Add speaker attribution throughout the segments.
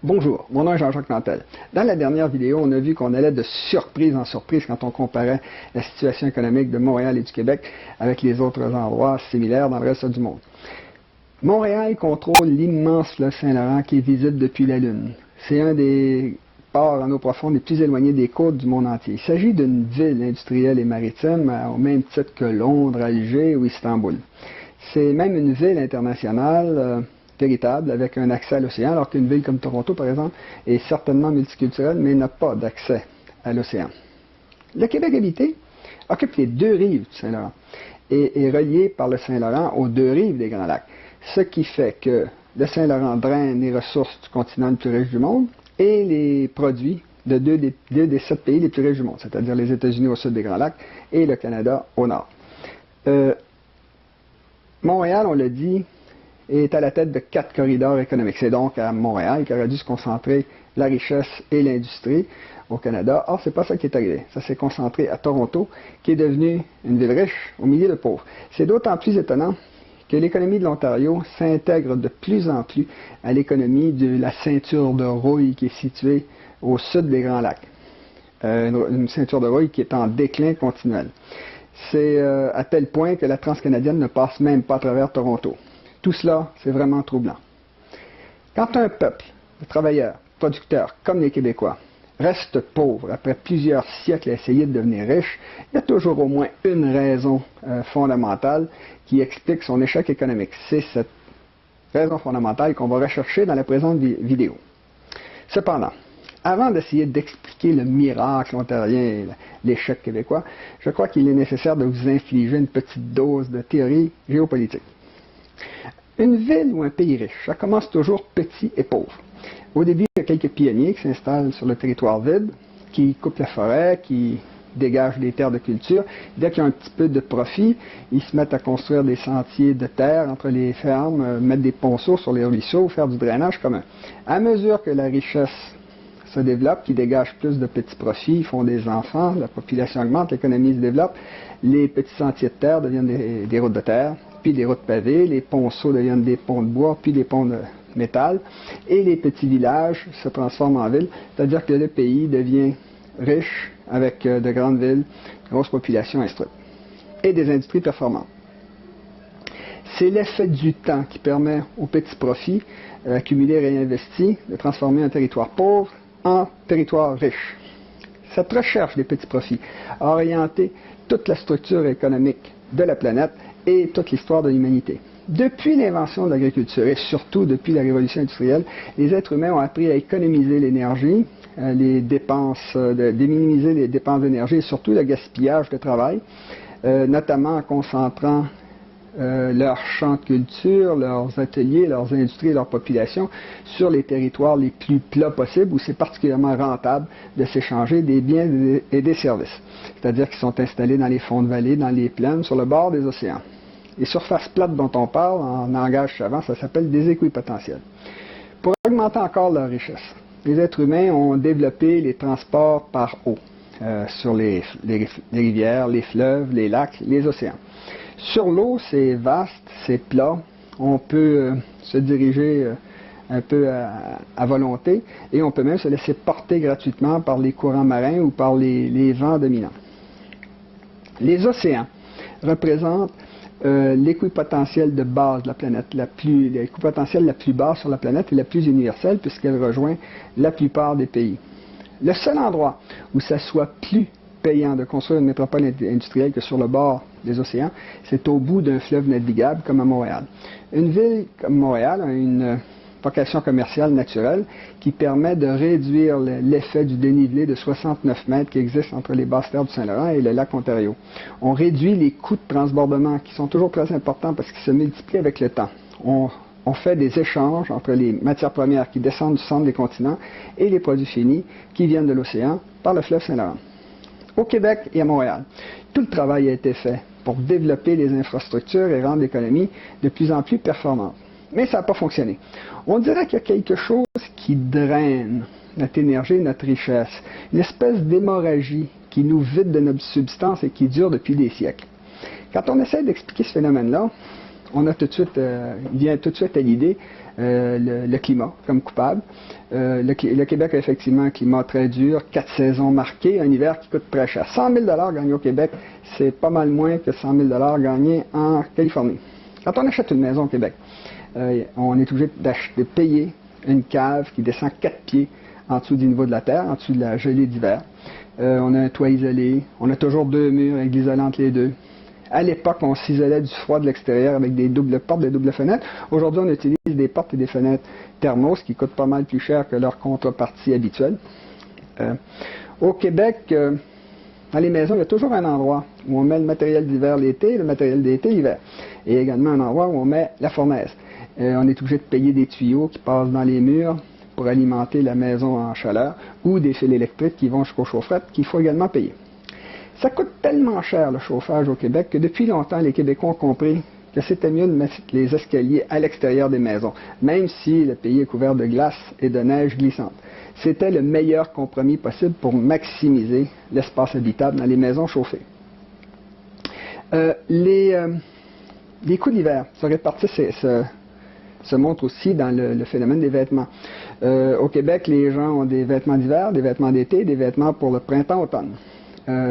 Speaker 1: Bonjour, mon nom est Jean-Jacques Nantel. Dans la dernière vidéo, on a vu qu'on allait de surprise en surprise quand on comparait la situation économique de Montréal et du Québec avec les autres endroits similaires dans le reste du monde. Montréal contrôle l'immense fleuve Saint-Laurent qui est visible depuis la Lune. C'est un des ports en eau profonde les plus éloignés des côtes du monde entier. Il s'agit d'une ville industrielle et maritime au même titre que Londres, Alger ou Istanbul. C'est même une ville internationale véritable, avec un accès à l'océan, alors qu'une ville comme Toronto, par exemple, est certainement multiculturelle, mais n'a pas d'accès à l'océan. Le Québec habité occupe les deux rives du Saint-Laurent et est relié par le Saint-Laurent aux deux rives des Grands Lacs, ce qui fait que le Saint-Laurent draine les ressources du continent le plus riche du monde et les produits de deux des 7 pays les plus riches du monde, c'est-à-dire les États-Unis au sud des Grands Lacs et le Canada au nord. Montréal, on l'a dit, est à la tête de 4 corridors économiques. C'est donc à Montréal qu'aurait dû se concentrer la richesse et l'industrie au Canada. Or, c'est pas ça qui est arrivé. Ça s'est concentré à Toronto, qui est devenue une ville riche au milieu de pauvres. C'est d'autant plus étonnant que l'économie de l'Ontario s'intègre de plus en plus à l'économie de la ceinture de rouille qui est située au sud des Grands Lacs. Une ceinture de rouille qui est en déclin continuel. C'est à tel point que la transcanadienne ne passe même pas à travers Toronto. Tout cela, c'est vraiment troublant. Quand un peuple, de travailleurs, producteurs, comme les Québécois, reste pauvre après plusieurs siècles à essayer de devenir riche, il y a toujours au moins une raison fondamentale qui explique son échec économique. C'est cette raison fondamentale qu'on va rechercher dans la présente vidéo. Cependant, avant d'essayer d'expliquer le miracle ontarien et l'échec québécois, je crois qu'il est nécessaire de vous infliger une petite dose de théorie géopolitique. Une ville ou un pays riche, ça commence toujours petit et pauvre. Au début, il y a quelques pionniers qui s'installent sur le territoire vide, qui coupent la forêt, qui dégagent des terres de culture. Dès qu'il y a un petit peu de profit, ils se mettent à construire des sentiers de terre entre les fermes, mettre des ponceaux sur les ruisseaux, faire du drainage commun. À mesure que la richesse se développe, qui dégagent plus de petits profits, ils font des enfants, la population augmente, l'économie se développe, les petits sentiers de terre deviennent des routes de terre, puis des routes pavées, les ponceaux deviennent des ponts de bois, puis des ponts de métal, et les petits villages se transforment en villes, c'est-à-dire que le pays devient riche avec de grandes villes, grosses populations instruites, et des industries performantes. C'est l'effet du temps qui permet aux petits profits accumulés et réinvestis de transformer un territoire pauvre en territoire riche. Cette recherche des petits profits a orienté toute la structure économique de la planète et toute l'histoire de l'humanité. Depuis l'invention de l'agriculture et surtout depuis la révolution industrielle, les êtres humains ont appris à économiser l'énergie, minimiser les dépenses d'énergie et surtout le gaspillage de travail, notamment en concentrant leurs champs de culture, leurs ateliers, leurs industries et leurs populations sur les territoires les plus plats possibles où c'est particulièrement rentable de s'échanger des biens et des services. C'est-à-dire qu'ils sont installés dans les fonds de vallée, dans les plaines, sur le bord des océans. Les surfaces plates dont on parle, en langage savant, ça s'appelle des équipotentiels. Pour augmenter encore leur richesse, les êtres humains ont développé les transports par eau sur les rivières, les fleuves, les lacs, les océans. Sur l'eau, c'est vaste, c'est plat, on peut se diriger un peu à volonté et on peut même se laisser porter gratuitement par les courants marins ou par les vents dominants. Les océans représentent l'équipotentiel de base de la planète, l'équipotentiel la plus basse sur la planète et la plus universelle puisqu'elle rejoint la plupart des pays. Le seul endroit où ça soit plus payant de construire une métropole industrielle que sur le bord des océans, c'est au bout d'un fleuve navigable comme à Montréal. Une ville comme Montréal a une vocation commerciale naturelle qui permet de réduire l'effet du dénivelé de 69 mètres qui existe entre les basses terres du Saint-Laurent et le lac Ontario. On réduit les coûts de transbordement qui sont toujours très importants parce qu'ils se multiplient avec le temps. On fait des échanges entre les matières premières qui descendent du centre des continents et les produits finis qui viennent de l'océan par le fleuve Saint-Laurent. Au Québec et à Montréal, tout le travail a été fait pour développer les infrastructures et rendre l'économie de plus en plus performante. Mais ça n'a pas fonctionné. On dirait qu'il y a quelque chose qui draine notre énergie et notre richesse, une espèce d'hémorragie qui nous vide de notre substance et qui dure depuis des siècles. Quand on essaie d'expliquer ce phénomène-là, il vient tout de suite à l'idée le climat comme coupable. Le Québec a effectivement un climat très dur, 4 saisons marquées, un hiver qui coûte très cher. 100 000 gagnés au Québec, c'est pas mal moins que 100 000 gagnés en Californie. Quand on achète une maison au Québec, on est obligé de payer une cave qui descend 4 pieds en dessous du niveau de la terre, en dessous de la gelée d'hiver. On a un toit isolé, on a toujours 2 murs avec l'isolant entre les deux. À l'époque, on s'isolait du froid de l'extérieur avec des doubles portes, des doubles fenêtres. Aujourd'hui, on utilise des portes et des fenêtres thermos qui coûtent pas mal plus cher que leur contrepartie habituelle. Au Québec, dans les maisons, il y a toujours un endroit où on met le matériel d'hiver l'été, le matériel d'été l'hiver. Et également un endroit où on met la fournaise. On est obligé de payer des tuyaux qui passent dans les murs pour alimenter la maison en chaleur ou des fils électriques qui vont jusqu'aux chaufferettes qu'il faut également payer. Ça coûte tellement cher le chauffage au Québec que depuis longtemps, les Québécois ont compris que c'était mieux de mettre les escaliers à l'extérieur des maisons, même si le pays est couvert de glace et de neige glissante. C'était le meilleur compromis possible pour maximiser l'espace habitable dans les maisons chauffées. Les coûts d'hiver se répartissent se montre aussi dans le phénomène des vêtements. Au Québec, les gens ont des vêtements d'hiver, des vêtements d'été, des vêtements pour le printemps-automne.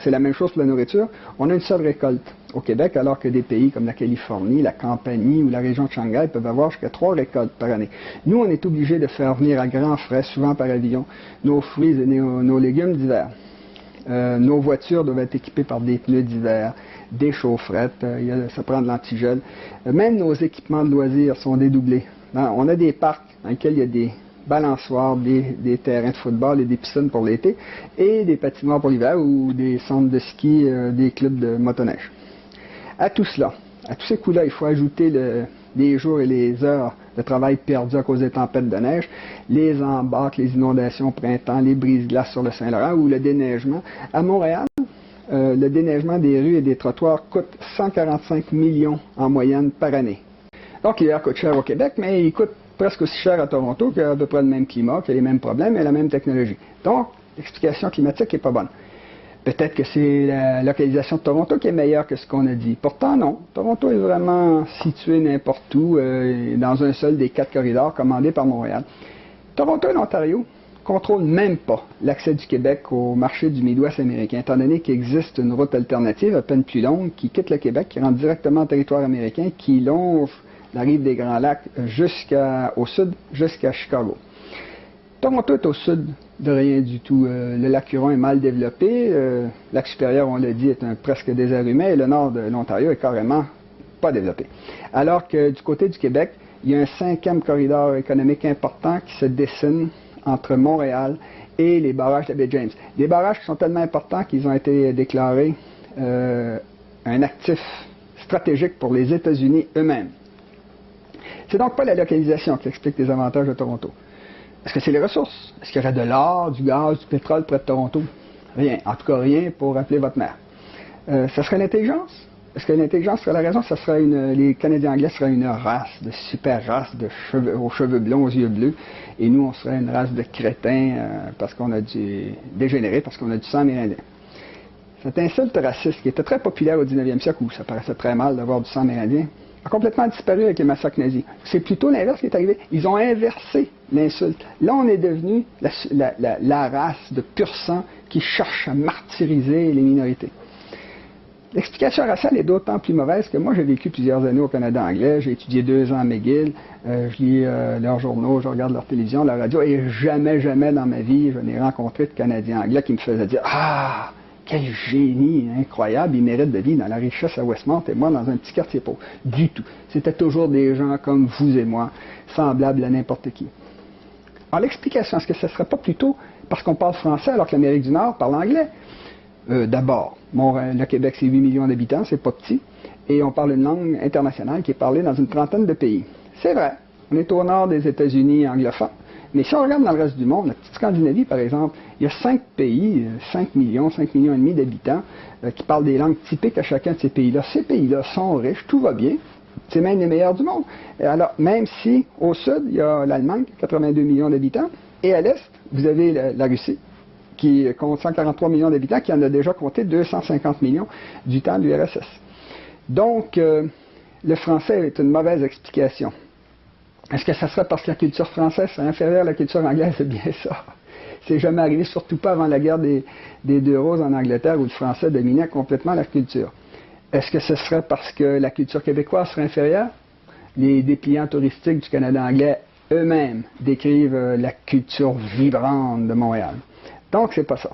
Speaker 1: C'est la même chose pour la nourriture. On a une seule récolte au Québec, alors que des pays comme la Californie, la Campanie ou la région de Shanghai peuvent avoir jusqu'à 3 récoltes par année. Nous, on est obligé de faire venir à grands frais, souvent par avion, nos fruits et nos légumes d'hiver. Nos voitures doivent être équipées par des pneus d'hiver, des chaufferettes, ça prend de l'antigel. Même nos équipements de loisirs sont dédoublés. On a des parcs dans lesquels il y a des balançoires, des terrains de football et des piscines pour l'été, et des patinoires pour l'hiver ou des centres de ski, des clubs de motoneige. À tout cela, à tous ces coûts-là, il faut ajouter les jours et les heures de travail perdus à cause des tempêtes de neige, les embâcles, les inondations au printemps, les brises-glaces sur le Saint-Laurent ou le déneigement. À Montréal, le déneigement des rues et des trottoirs coûte 145 millions en moyenne par année. Donc l'hiver coûte cher au Québec, mais il coûte presque aussi cher à Toronto, qui a à peu près le même climat, qui a les mêmes problèmes et la même technologie. Donc, l'explication climatique n'est pas bonne. Peut-être que c'est la localisation de Toronto qui est meilleure que ce qu'on a dit. Pourtant, non. Toronto est vraiment situé n'importe où, dans un seul des 4 corridors commandés par Montréal. Toronto et l'Ontario ne contrôlent même pas l'accès du Québec au marché du Midwest américain, étant donné qu'il existe une route alternative à peine plus longue qui quitte le Québec, qui rentre directement en territoire américain, qui longe la rive des Grands Lacs au sud, jusqu'à Chicago. Toronto est au sud de rien du tout. Le lac Huron est mal développé. Le lac supérieur, on l'a dit, est un presque désert humain. Et le nord de l'Ontario est carrément pas développé. Alors que du côté du Québec, il y a un 5e corridor économique important qui se dessine entre Montréal et les barrages de la baie James. Des barrages qui sont tellement importants qu'ils ont été déclarés un actif stratégique pour les États-Unis eux-mêmes. C'est donc pas la localisation qui explique les avantages de Toronto. Est-ce que c'est les ressources? Est-ce qu'il y aurait de l'or, du gaz, du pétrole près de Toronto? Rien. En tout cas, rien pour appeler votre mère. Ça serait l'intelligence? Est-ce que l'intelligence serait la raison? Ça serait les Canadiens anglais seraient une race, de super race, aux cheveux blonds, aux yeux bleus. Et nous, on serait une race de crétins parce qu'on a dégénéré, parce qu'on a du sang amérindien. Cette insulte raciste qui était très populaire au 19e siècle, où ça paraissait très mal d'avoir du sang amérindien, a complètement disparu avec les massacres nazis. C'est plutôt l'inverse qui est arrivé. Ils ont inversé l'insulte. Là, on est devenu la race de pur sang qui cherche à martyriser les minorités. L'explication raciale est d'autant plus mauvaise que moi, j'ai vécu plusieurs années au Canada anglais. J'ai étudié 2 ans à McGill. Je lis leurs journaux, je regarde leur télévision, leur radio. Et jamais dans ma vie, je n'ai rencontré de Canadiens anglais qui me faisaient dire « Ah! Quel génie incroyable, il mérite de vivre dans la richesse à Westmount et moi dans un petit quartier pauvre. » Du tout. C'était toujours des gens comme vous et moi, semblables à n'importe qui. Alors l'explication, est-ce que ce ne serait pas plutôt parce qu'on parle français alors que l'Amérique du Nord parle anglais? D'abord, le Québec c'est 8 millions d'habitants, c'est pas petit, et on parle une langue internationale qui est parlée dans une trentaine de pays. C'est vrai, on est au nord des États-Unis anglophones. Mais si on regarde dans le reste du monde, la petite Scandinavie, par exemple, il y a 5 pays, 5 millions et demi d'habitants qui parlent des langues typiques à chacun de ces pays-là. Ces pays-là sont riches, tout va bien. C'est même les meilleurs du monde. Et alors, même si au sud, il y a l'Allemagne, 82 millions d'habitants, et à l'est, vous avez la Russie, qui compte 143 millions d'habitants, qui en a déjà compté 250 millions du temps de l'URSS. Donc, le français est une mauvaise explication. Est-ce que ça serait parce que la culture française serait inférieure à la culture anglaise? C'est bien ça. C'est jamais arrivé, surtout pas avant la guerre des Deux Roses en Angleterre où le français dominait complètement la culture. Est-ce que ce serait parce que la culture québécoise serait inférieure? Les dépliants touristiques du Canada anglais eux-mêmes décrivent la culture vibrante de Montréal. Donc, c'est pas ça.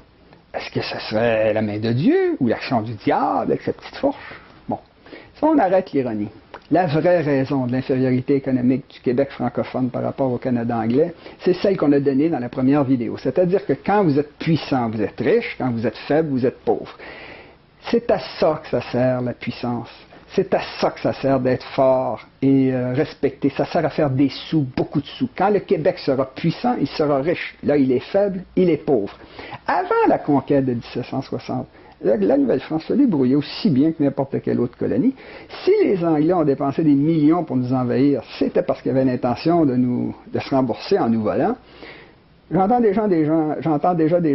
Speaker 1: Est-ce que ce serait la main de Dieu ou l'action du diable avec sa petite fourche? Bon, si on arrête l'ironie, la vraie raison de l'infériorité économique du Québec francophone par rapport au Canada anglais, c'est celle qu'on a donnée dans la première vidéo. C'est-à-dire que quand vous êtes puissant, vous êtes riche, quand vous êtes faible, vous êtes pauvre. C'est à ça que ça sert, la puissance. C'est à ça que ça sert d'être fort et respecté. Ça sert à faire des sous, beaucoup de sous. Quand le Québec sera puissant, il sera riche. Là, il est faible, il est pauvre. Avant la conquête de 1760, la Nouvelle-France se débrouillait aussi bien que n'importe quelle autre colonie. Si les Anglais ont dépensé des millions pour nous envahir, c'était parce qu'ils avaient l'intention de se rembourser en nous volant. J'entends déjà des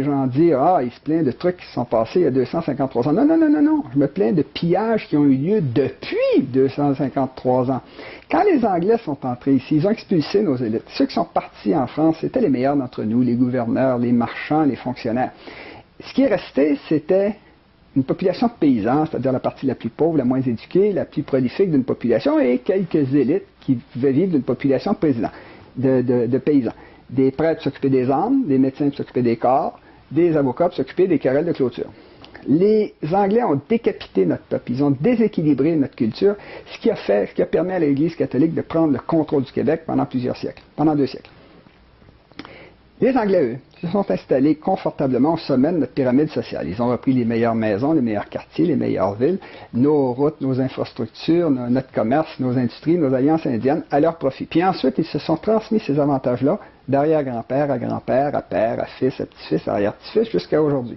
Speaker 1: gens dire « Ah, ils se plaignent de trucs qui sont passés il y a 253 ans. » Non, non, non, non, non. Je me plains de pillages qui ont eu lieu depuis 253 ans. Quand les Anglais sont entrés ici, ils ont expulsé nos élites. Ceux qui sont partis en France, c'était les meilleurs d'entre nous, les gouverneurs, les marchands, les fonctionnaires. Ce qui est resté, c'était une population de paysans, c'est-à-dire la partie la plus pauvre, la moins éduquée, la plus prolifique d'une population, et quelques élites qui pouvaient vivre d'une population de paysans. Des prêtres s'occupaient des âmes, des médecins s'occupaient des corps, des avocats s'occupaient des querelles de clôture. Les Anglais ont décapité notre peuple, ils ont déséquilibré notre culture, ce qui a permis à l'Église catholique de prendre le contrôle du Québec pendant plusieurs siècles, pendant 2 siècles. Les Anglais, eux, se sont installés confortablement au sommet de notre pyramide sociale. Ils ont repris les meilleures maisons, les meilleurs quartiers, les meilleures villes, nos routes, nos infrastructures, notre commerce, nos industries, nos alliances indiennes à leur profit. Puis ensuite, ils se sont transmis ces avantages-là d'arrière-grand-père à grand-père, à père, à fils, à petit-fils, à arrière-petit-fils, jusqu'à aujourd'hui.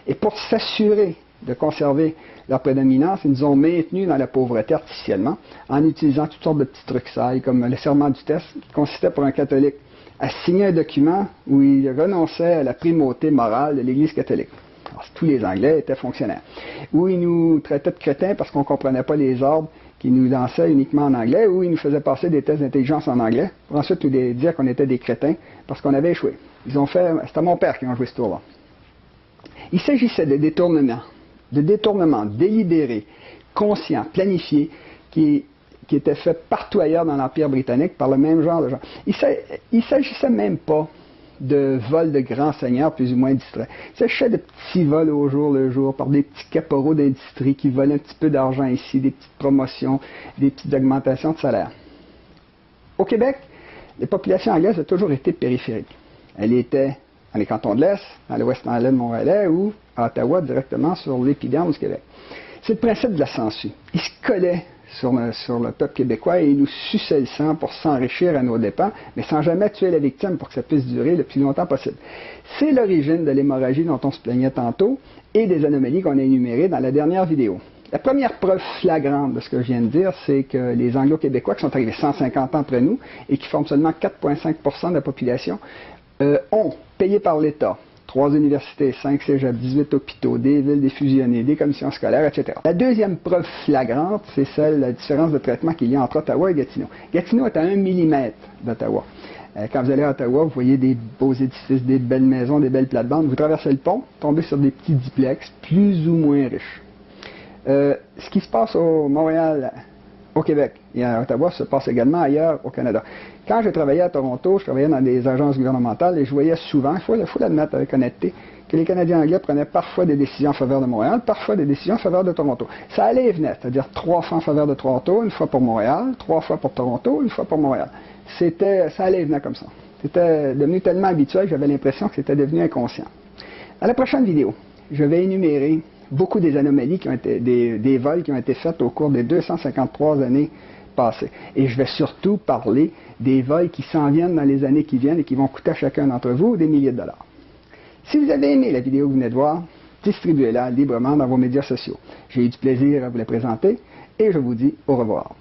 Speaker 1: Et pour s'assurer de conserver leur prédominance, ils nous ont maintenus dans la pauvreté artificiellement en utilisant toutes sortes de petits trucs sailles, comme le serment du test, qui consistait pour un catholique à signer un document où il renonçait à la primauté morale de l'Église catholique. Alors, tous les Anglais étaient fonctionnaires. Où ils nous traitaient de crétins parce qu'on ne comprenait pas les ordres qui nous lançaient uniquement en anglais, ou ils nous faisaient passer des tests d'intelligence en anglais, pour ensuite nous dire qu'on était des crétins parce qu'on avait échoué. C'était mon père qui a joué ce tour-là. Il s'agissait de détournements délibérés, conscients, planifiés, qui étaient faits partout ailleurs dans l'Empire britannique par le même genre de gens. Il ne s'agissait même pas de vols de grands seigneurs plus ou moins distraits. Il s'agissait de petits vols au jour le jour par des petits caporaux d'industrie qui volaient un petit peu d'argent ici, des petites promotions, des petites augmentations de salaire. Au Québec, les populations anglaises ont toujours été périphériques. Elles étaient dans les cantons de l'Est, dans le West Island montréalais ou à Ottawa, directement sur l'épiderme du Québec. C'est le principe de la sangsue. Ils se collaient sur le peuple québécois et ils nous suçaient le sang pour s'enrichir à nos dépens, mais sans jamais tuer la victime pour que ça puisse durer le plus longtemps possible. C'est l'origine de l'hémorragie dont on se plaignait tantôt et des anomalies qu'on a énumérées dans la dernière vidéo. La première preuve flagrante de ce que je viens de dire, c'est que les Anglo-Québécois qui sont arrivés 150 ans après nous et qui forment seulement 4,5% de la population ont, payé par l'État, 3 universités, 5 cégeps, 18 hôpitaux, des villes défusionnées, des commissions scolaires, etc. La deuxième preuve flagrante, c'est la différence de traitement qu'il y a entre Ottawa et Gatineau. Gatineau est à 1 mm d'Ottawa. Quand vous allez à Ottawa, vous voyez des beaux édifices, des belles maisons, des belles plates-bandes. Vous traversez le pont, tombez sur des petits duplex plus ou moins riches. Ce qui se passe au Montréal, au Québec et à Ottawa se passe également ailleurs au Canada. Quand j'ai travaillé à Toronto, je travaillais dans des agences gouvernementales et je voyais souvent, il faut l'admettre avec honnêteté, que les Canadiens anglais prenaient parfois des décisions en faveur de Montréal, parfois des décisions en faveur de Toronto. Ça allait et venait, c'est-à-dire 3 fois en faveur de Toronto, 1 fois pour Montréal, 3 fois pour Toronto, 1 fois pour Montréal. Ça allait et venait comme ça. C'était devenu tellement habituel que j'avais l'impression que c'était devenu inconscient. Dans la prochaine vidéo, je vais énumérer beaucoup des anomalies qui ont été, des vols qui ont été faits au cours des 253 années passées. Et je vais surtout parler des vols qui s'en viennent dans les années qui viennent et qui vont coûter à chacun d'entre vous des milliers de dollars. Si vous avez aimé la vidéo que vous venez de voir, distribuez-la librement dans vos médias sociaux. J'ai eu du plaisir à vous la présenter et je vous dis au revoir.